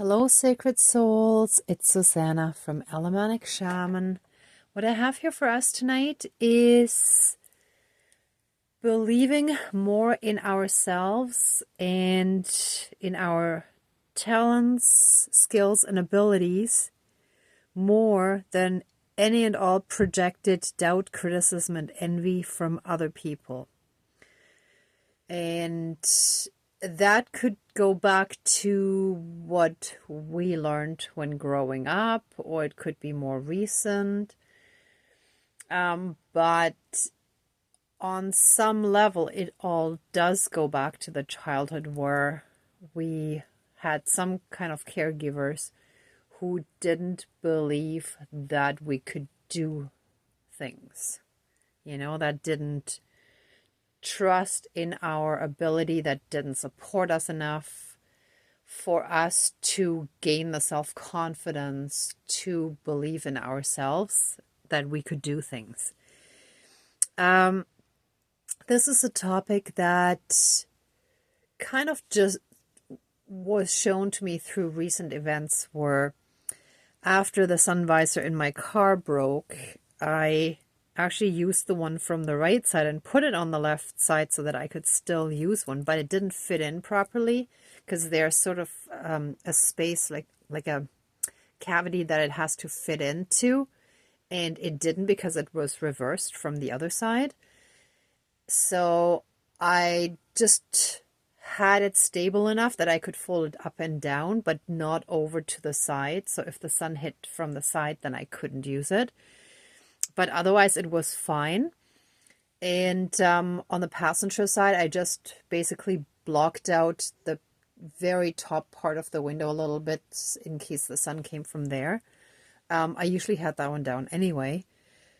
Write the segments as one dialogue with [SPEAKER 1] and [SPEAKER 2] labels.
[SPEAKER 1] Hello, sacred souls. It's Susanna from Alamanic Shaman. What I have here for us tonight is believing more in ourselves and in our talents, skills, and abilities more than any and all projected doubt, criticism, and envy from other people. And that could go back to what we learned when growing up, or it could be more recent. But on some level, it all does go back to the childhood where we had some kind of caregivers who didn't believe that we could do things, that didn't trust in our ability, that didn't support us enough for us to gain the self-confidence to believe in ourselves that we could do things. This is a topic that kind of just was shown to me through recent events where after the sun visor in my car broke, I actually used the one from the right side and put it on the left side so that I could still use one, but it didn't fit in properly because there's sort of a space like a cavity that it has to fit into, and it didn't because it was reversed from the other side. So I just had it stable enough that I could fold it up and down, but not over to the side. So if the sun hit from the side, then I couldn't use it. But otherwise, it was fine. And on the passenger side, I just basically blocked out the very top part of the window a little bit in case the sun came from there. I usually had that one down anyway.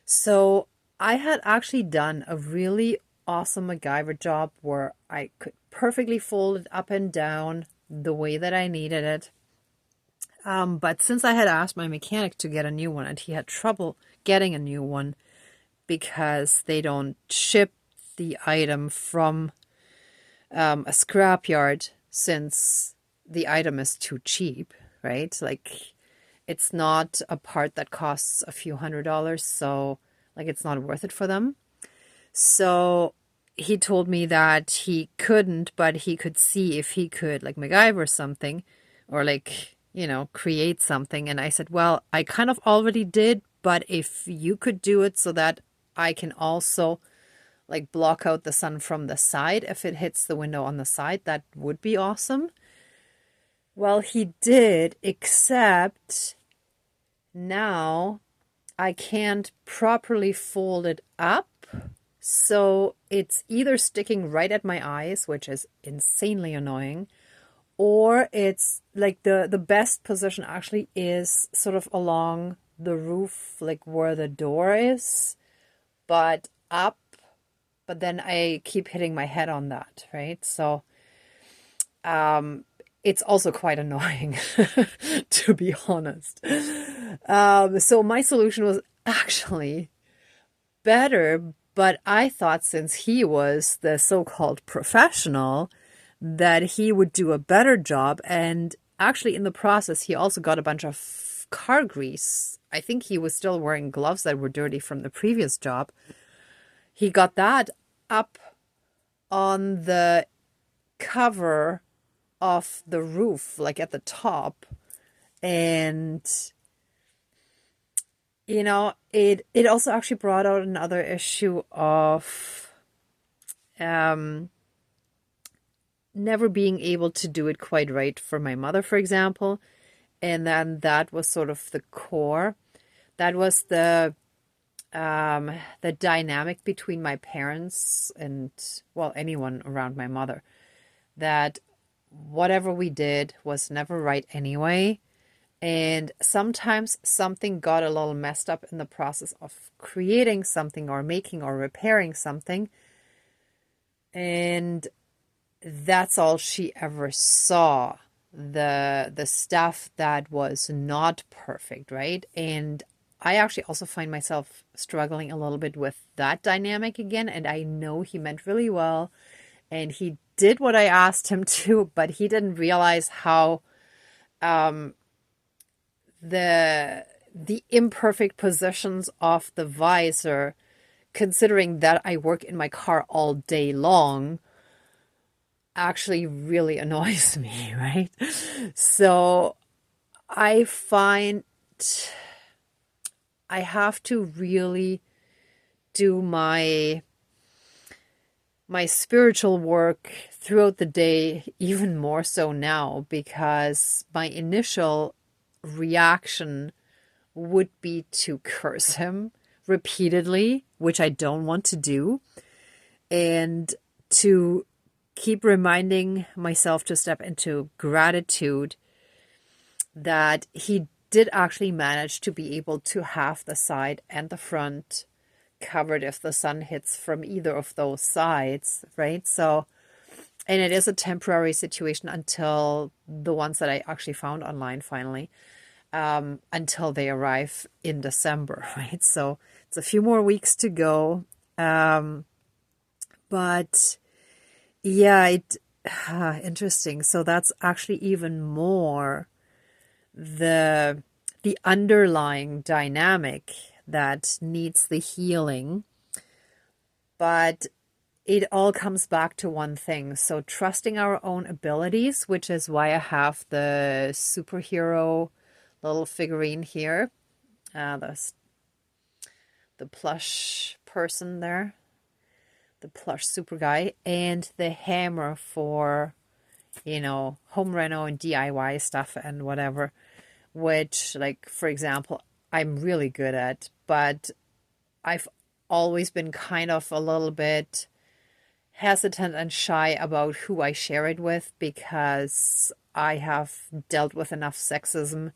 [SPEAKER 1] So I had actually done a really awesome MacGyver job where I could perfectly fold it up and down the way that I needed it. But since I had asked my mechanic to get a new one and he had trouble getting a new one because they don't ship the item from a scrapyard since the item is too cheap, right? Like it's not a part that costs a few $100s, so like it's not worth it for them. So he told me that he couldn't, but he could see if he could like MacGyver something or create something. And I said, well, I kind of already did, but if you could do it so that I can also like block out the sun from the side, if it hits the window on the side, that would be awesome. Well, he did, except now I can't properly fold it up. So it's either sticking right at my eyes, which is insanely annoying, or it's like the best position actually is sort of along the roof, like where the door is, but up. But then I keep hitting my head on that, right? So it's also quite annoying, to be honest. So my solution was actually better, but I thought since he was the so-called professional, that he would do a better job. And actually in the process, he also got a bunch of car grease. I think he was still wearing gloves that were dirty from the previous job. He got that up on the cover of the roof, like at the top. And it also actually brought out another issue of never being able to do it quite right for my mother, for example. And then that was sort of the core. That was the dynamic between my parents and, well, anyone around my mother. That whatever we did was never right anyway. And sometimes something got a little messed up in the process of creating something or making or repairing something. And that's all she ever saw. The stuff that was not perfect, right? And I actually also find myself struggling a little bit with that dynamic again. And I know he meant really well. And he did what I asked him to, but he didn't realize how the imperfect positions of the visor, considering that I work in my car all day long, actually really annoys me, right? So I find I have to really do my spiritual work throughout the day, even more so now, because my initial reaction would be to curse him repeatedly, which I don't want to do, and to keep reminding myself to step into gratitude that he did actually manage to be able to have the side and the front covered if the sun hits from either of those sides, right? So, and it is a temporary situation until the ones that I actually found online finally, until they arrive in December, right? So it's a few more weeks to go. But yeah, interesting. So that's actually even more the underlying dynamic that needs the healing. But it all comes back to one thing. So trusting our own abilities, which is why I have the superhero little figurine here. The plush person there. The plush super guy. And the hammer for, home reno and DIY stuff and whatever. Which, like, for example, I'm really good at. But I've always been kind of a little bit hesitant and shy about who I share it with, because I have dealt with enough sexism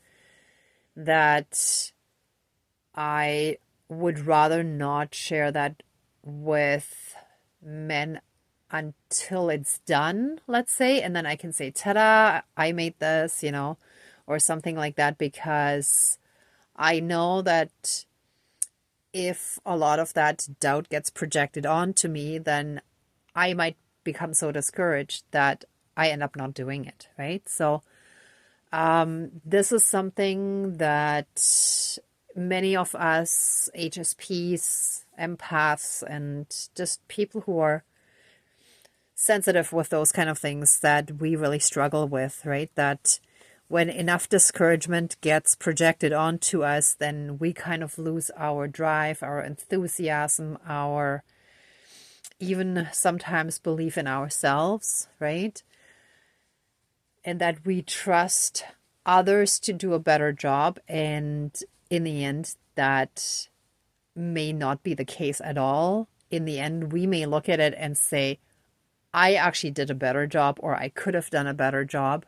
[SPEAKER 1] that I would rather not share that with men until it's done, let's say, and then I can say, ta-da, I made this, or something like that, because I know that if a lot of that doubt gets projected onto me, then I might become so discouraged that I end up not doing it, right? So this is something that many of us HSPs, empaths, and just people who are sensitive with those kind of things, that we really struggle with, right? That when enough discouragement gets projected onto us, then we kind of lose our drive, our enthusiasm, our even sometimes belief in ourselves, right? And that we trust others to do a better job. And in the end, that may not be the case at all. In the end, we may look at it and say, I actually did a better job, or I could have done a better job.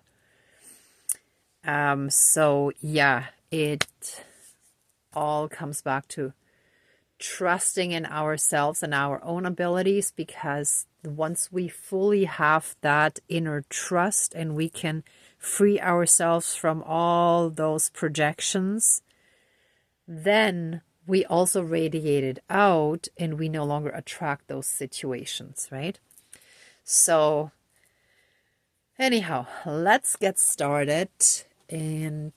[SPEAKER 1] So yeah, it all comes back to trusting in ourselves and our own abilities, because once we fully have that inner trust and we can free ourselves from all those projections, then we also radiate it out and we no longer attract those situations, right? So anyhow, let's get started and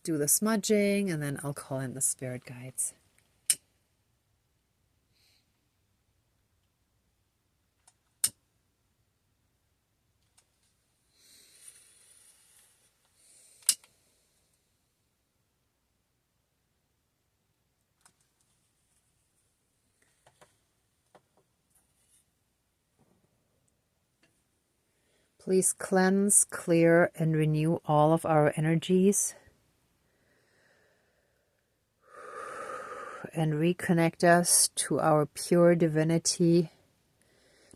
[SPEAKER 1] do the smudging, and then I'll call in the spirit guides. Please cleanse, clear, and renew all of our energies, and reconnect us to our pure divinity,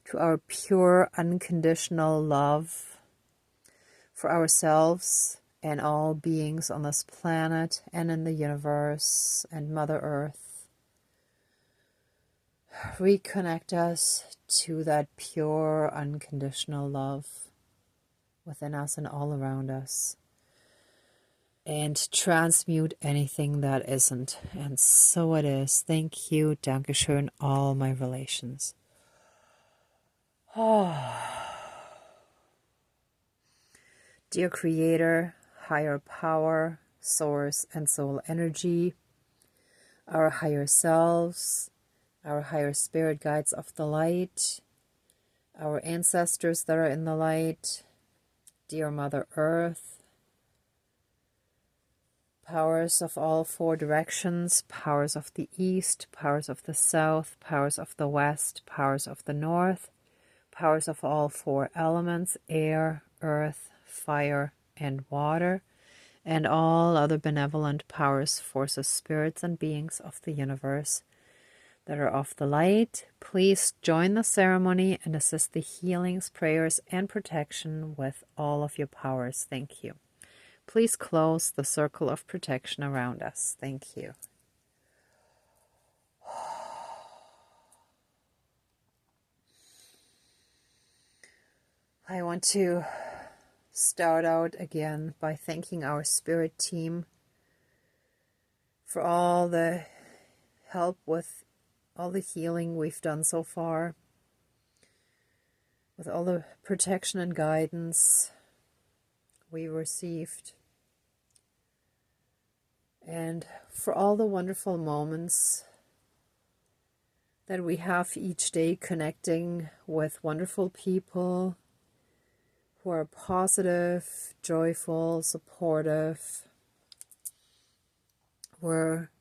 [SPEAKER 1] to our pure unconditional love for ourselves and all beings on this planet and in the universe and Mother Earth. Reconnect us to that pure unconditional love within us and all around us, and transmute anything that isn't. And so it is. Thank you, Dankeschön, all my relations. Oh. Dear Creator, higher power, source and soul energy, our higher selves, our higher spirit guides of the light, our ancestors that are in the light, dear Mother Earth, powers of all four directions, powers of the east, powers of the south, powers of the west, powers of the north, powers of all four elements, air, earth, fire, and water, and all other benevolent powers, forces, spirits, and beings of the universe that are of the light. Please join the ceremony and assist the healings, prayers, and protection with all of your powers. Thank you. Please close the circle of protection around us. Thank you. I want to start out again by thanking our spirit team for all the help with all the healing we've done so far, with all the protection and guidance we received, and for all the wonderful moments that we have each day connecting with wonderful people who are positive, joyful, supportive, where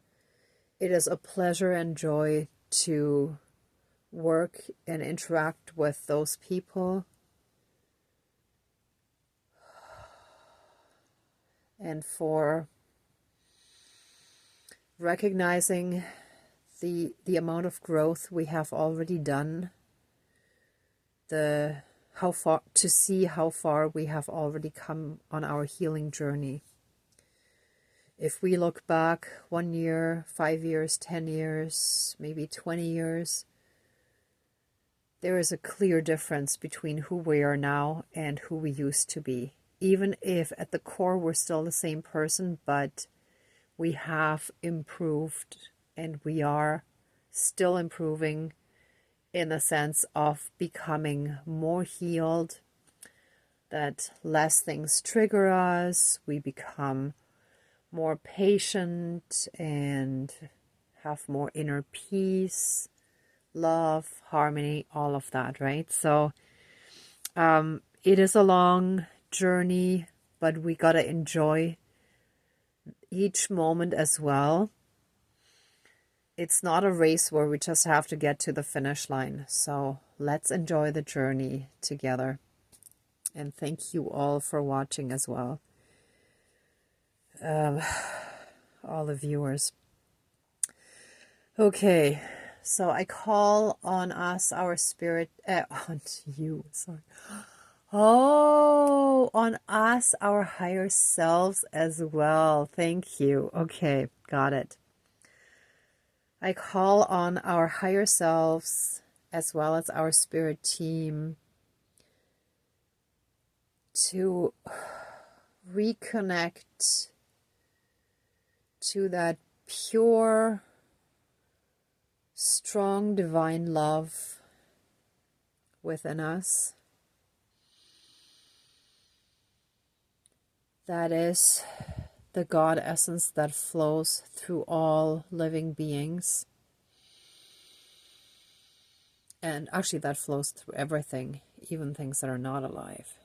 [SPEAKER 1] it is a pleasure and joy to work and interact with those people, and for recognizing the amount of growth we have already done, to see how far we have already come on our healing journey. If we look back 1 year, 5 years, 10 years, maybe 20 years, there is a clear difference between who we are now and who we used to be. Even if at the core we're still the same person, but we have improved, and we are still improving in the sense of becoming more healed, that less things trigger us, we become more patient and have more inner peace, love, harmony, all of that, right? So it is a long journey, but we gotta enjoy each moment as well. It's not a race where we just have to get to the finish line. So let's enjoy the journey together. And thank you all for watching as well. All the viewers. Okay, so I call on us, our spirit, on you, sorry. Oh, on us, our higher selves as well. Thank you. Okay, got it. I call on our higher selves as well as our spirit team to reconnect to that pure, strong divine love within us. That is the God essence that flows through all living beings. And actually that flows through everything, even things that are not alive.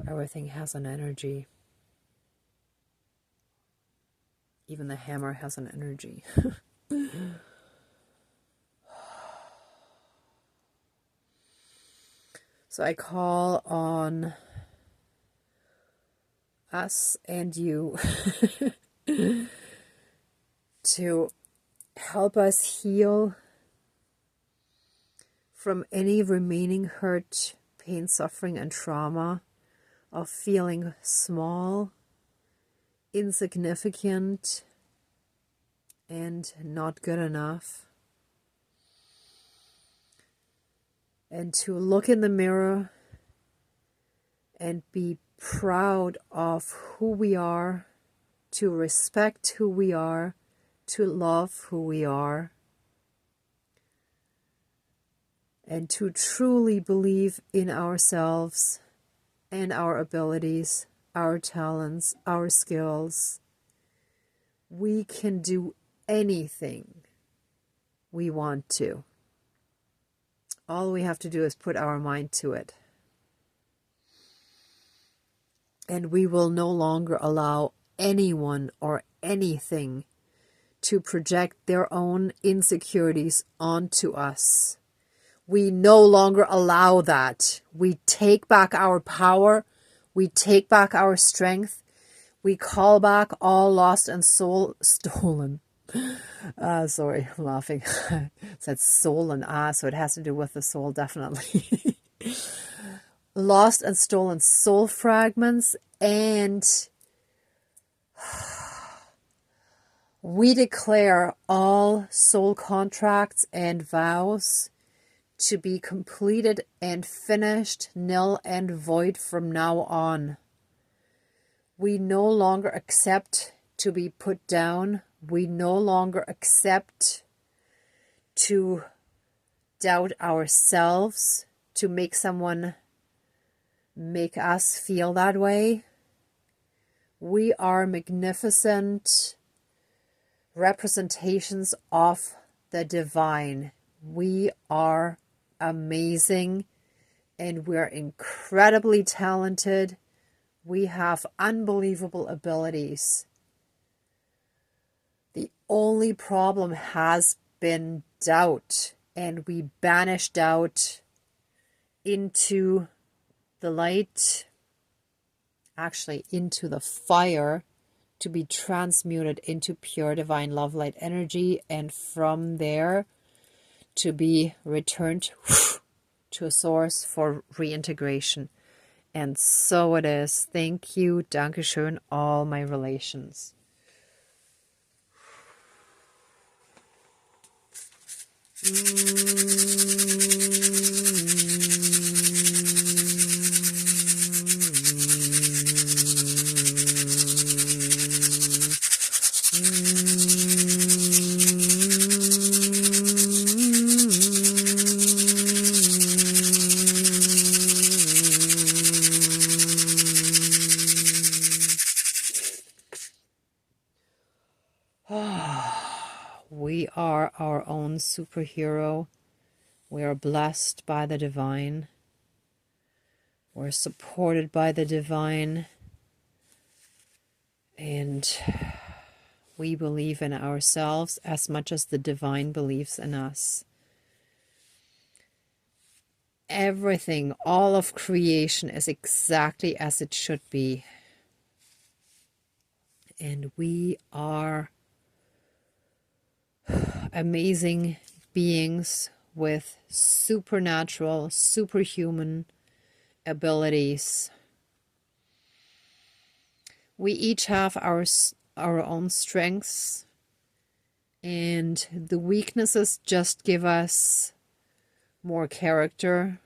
[SPEAKER 1] Everything has an energy. Even the hammer has an energy. So I call on us and you to help us heal from any remaining hurt, pain, suffering, and trauma of feeling small, insignificant, and not good enough. And to look in the mirror and be proud of who we are, to respect who we are, to love who we are, and to truly believe in ourselves and our abilities, our talents, our skills, we can do anything we want to. All we have to do is put our mind to it. And we will no longer allow anyone or anything to project their own insecurities onto us. We no longer allow that. We take back our power. We take back our strength. We call back all lost and stolen. Sorry, I'm laughing. It said soul and so it has to do with the soul, definitely. Lost and stolen soul fragments, and we declare all soul contracts and vows to be completed and finished, nil and void from now on. We no longer accept to be put down. We no longer accept to doubt ourselves, to make someone make us feel that way. We are magnificent representations of the divine. We are amazing, and we're incredibly talented. We have unbelievable abilities. The only problem has been doubt, and we banish doubt into the light, actually into the fire, to be transmuted into pure divine love light energy, and from there to be returned to a source for reintegration. And so it is. Thank you, Dankeschön, all my relations. We are our own superhero. We are blessed by the divine. We're supported by the divine. And we believe in ourselves as much as the divine believes in us. Everything, all of creation is exactly as it should be. And we are amazing beings with supernatural, superhuman abilities. We each have our own strengths, and the weaknesses just give us more character,